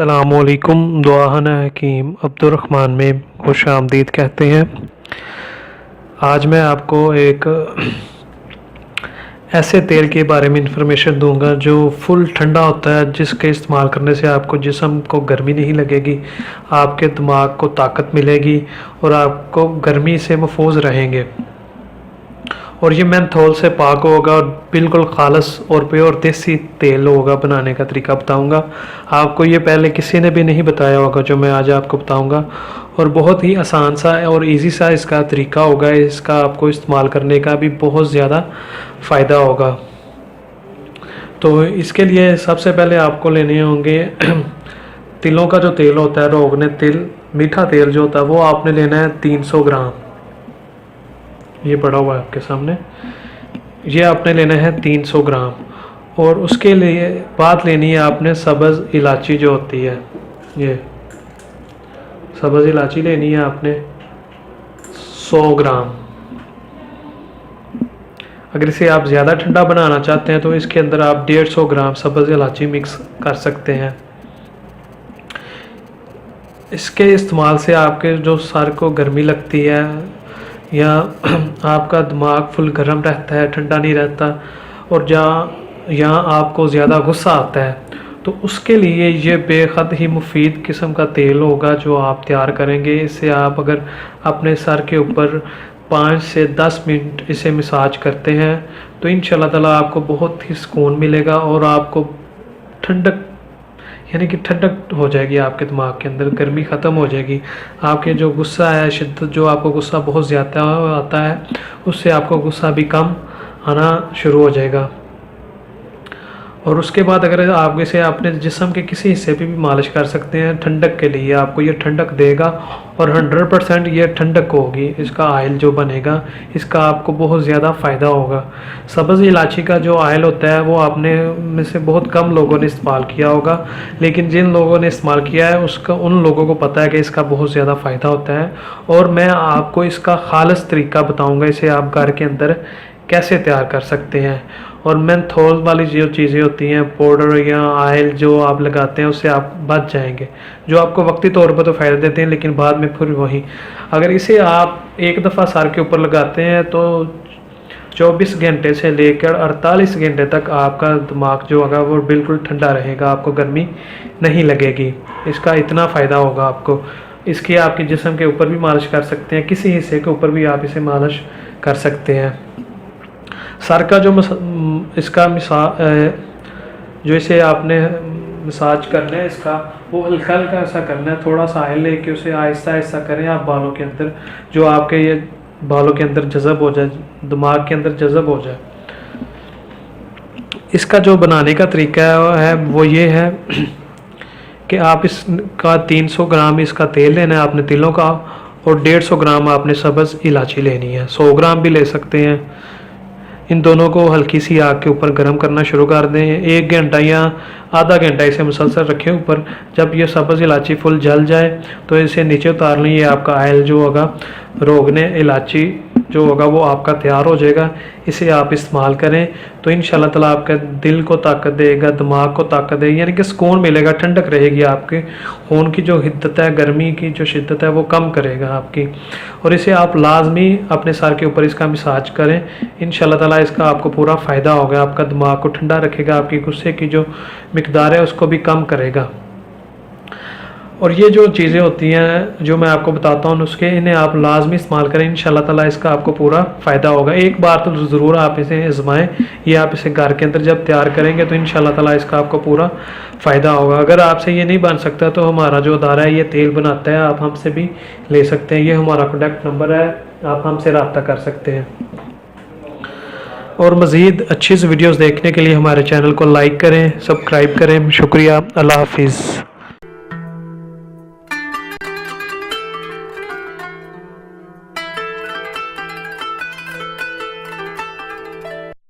السلام علیکم، دعاہن حکیم عبدالرحمن میں خوش آمدید کہتے ہیں۔ آج میں آپ کو ایک ایسے تیل کے بارے میں انفارمیشن دوں گا جو فل ٹھنڈا ہوتا ہے، جس کے استعمال کرنے سے آپ کو جسم کو گرمی نہیں لگے گی، آپ کے دماغ کو طاقت ملے گی اور آپ کو گرمی سے محفوظ رہیں گے۔ اور یہ مینتھول سے پاک ہوگا اور بالکل خالص اور پیور دیسی تیل ہوگا۔ بنانے کا طریقہ بتاؤں گا آپ کو، یہ پہلے کسی نے بھی نہیں بتایا ہوگا جو میں آج آپ کو بتاؤں گا، اور بہت ہی آسان سا اور ایزی سا اس کا طریقہ ہوگا۔ اس کا آپ کو استعمال کرنے کا بھی بہت زیادہ فائدہ ہوگا۔ تو اس کے لیے سب سے پہلے آپ کو لینے ہوں گے تلوں کا جو تیل ہوتا ہے، روغن تل، میٹھا تیل جو ہوتا ہے، وہ آپ نے لینا ہے 300 گرام۔ یہ پڑا ہوا ہے آپ کے سامنے، یہ آپ نے لینا ہے 300 گرام۔ اور اس کے لیے بعد لینی ہے آپ نے سبز الائچی جو ہوتی ہے، یہ سبز الائچی لینی ہے آپ نے 100 گرام۔ اگر اسے آپ زیادہ ٹھنڈا بنانا چاہتے ہیں تو اس کے اندر آپ 150 گرام سبز الائچی مکس کر سکتے ہیں۔ اس کے استعمال سے آپ کے جو سر کو گرمی لگتی ہے یا آپ کا دماغ فل گرم رہتا ہے، ٹھنڈا نہیں رہتا، اور یہاں آپ کو زیادہ غصہ آتا ہے، تو اس کے لیے یہ بے حد ہی مفید قسم کا تیل ہوگا جو آپ تیار کریں گے۔ اس سے آپ اگر اپنے سر کے اوپر 5 سے 10 منٹ اسے مساج کرتے ہیں تو انشاءاللہ تعالیٰ آپ کو بہت ہی سکون ملے گا، اور آپ کو ٹھنڈک یعنی کہ ٹھنڈک ہو جائے گی، آپ کے دماغ کے اندر گرمی ختم ہو جائے گی۔ آپ کے جو غصہ ہے، شدت جو آپ کو غصہ بہت زیادہ آتا ہے، اس سے آپ کو غصہ بھی کم آنا شروع ہو جائے گا۔ اور اس کے بعد اگر آپ اسے اپنے جسم کے کسی حصے پہ بھی مالش کر سکتے ہیں ٹھنڈک کے لیے، آپ کو یہ ٹھنڈک دے گا، اور 100% یہ ٹھنڈک ہوگی۔ اس کا آئل جو بنے گا، اس کا آپ کو بہت زیادہ فائدہ ہوگا۔ سبز الائچی کا جو آئل ہوتا ہے وہ آپ نے میں سے بہت کم لوگوں نے استعمال کیا ہوگا، لیکن جن لوگوں نے استعمال کیا ہے ان لوگوں کو پتہ ہے کہ اس کا بہت زیادہ فائدہ ہوتا ہے۔ اور میں آپ کو اس کا خالص طریقہ بتاؤں گا، اسے آپ گھر کے اندر کیسے تیار کر سکتے ہیں۔ اور مینتھول والی جو چیزیں ہوتی ہیں، پاؤڈر یا آئل جو آپ لگاتے ہیں، اس سے آپ بچ جائیں گے، جو آپ کو وقتی طور پر تو فائدہ دیتے ہیں لیکن بعد میں پھر وہی۔ اگر اسے آپ ایک دفعہ سر کے اوپر لگاتے ہیں تو 24 گھنٹے سے لے کر 48 گھنٹے تک آپ کا دماغ جو ہوگا وہ بالکل ٹھنڈا رہے گا، آپ کو گرمی نہیں لگے گی۔ اس کا اتنا فائدہ ہوگا آپ کو۔ اس کی آپ کے جسم کے اوپر بھی مالش کر سکتے ہیں، کسی حصے کے اوپر بھی آپ اسے مالش کر سکتے ہیں۔ سر کا جو اس کا جو اسے آپ نے مساج کرنا ہے، اس کا وہ ہلکا ہلکا ایسا کرنا ہے، تھوڑا سا آئل لے کے اسے آہستہ آہستہ کریں آپ بالوں کے اندر، جو آپ کے یہ بالوں کے اندر جذب ہو جائے، دماغ کے اندر جذب ہو جائے۔ اس کا جو بنانے کا طریقہ ہے وہ یہ ہے کہ آپ اس کا 300 گرام اس کا تیل لینا ہے آپ نے تلوں کا، اور 150 گرام آپ نے سبز الائچی لینی ہے، 100 گرام بھی لے سکتے ہیں۔ ان دونوں کو ہلکی سی آگ کے اوپر گرم کرنا شروع کر دیں، 1 گھنٹہ یا آدھا گھنٹہ اسے مسلسل رکھیں اوپر۔ جب یہ سبز الائچی فل جل جائے تو اسے نیچے اتار لیں۔ یہ آپ کا آئل جو ہوگا، روغن الائچی جو ہوگا، وہ آپ کا تیار ہو جائے گا۔ اسے آپ استعمال کریں تو انشاءاللہ تعالیٰ آپ کا دل کو طاقت دے گا، دماغ کو طاقت دے گا، یعنی کہ سکون ملے گا، ٹھنڈک رہے گی، آپ کے خون کی جو حدت ہے، گرمی کی جو شدت ہے وہ کم کرے گا آپ کی۔ اور اسے آپ لازمی اپنے سر کے اوپر اس کا مساج کریں، انشاءاللہ تعالیٰ اس کا آپ کو پورا فائدہ ہوگا۔ آپ کا دماغ کو ٹھنڈا رکھے گا، آپ کی غصے کی جو مقدار ہے اس کو بھی کم کرے گا۔ اور یہ جو چیزیں ہوتی ہیں جو میں آپ کو بتاتا ہوں نسخے، انہیں آپ لازمی استعمال کریں، انشاءاللہ تعالیٰ اس کا آپ کو پورا فائدہ ہوگا۔ ایک بار تو ضرور آپ اسے آزمائیں، یہ آپ اسے گھر کے اندر جب تیار کریں گے تو انشاءاللہ تعالیٰ اس کا آپ کو پورا فائدہ ہوگا۔ اگر آپ سے یہ نہیں بن سکتا تو ہمارا جو ادارہ ہے یہ تیل بناتا ہے، آپ ہم سے بھی لے سکتے ہیں، یہ ہمارا کانٹیکٹ نمبر ہے، آپ ہم سے رابطہ کر سکتے ہیں۔ اور مزید اچھی سی ویڈیوز دیکھنے کے لیے ہمارے چینل کو لائک کریں، سبسکرائب کریں۔ شکریہ، اللہ حافظ۔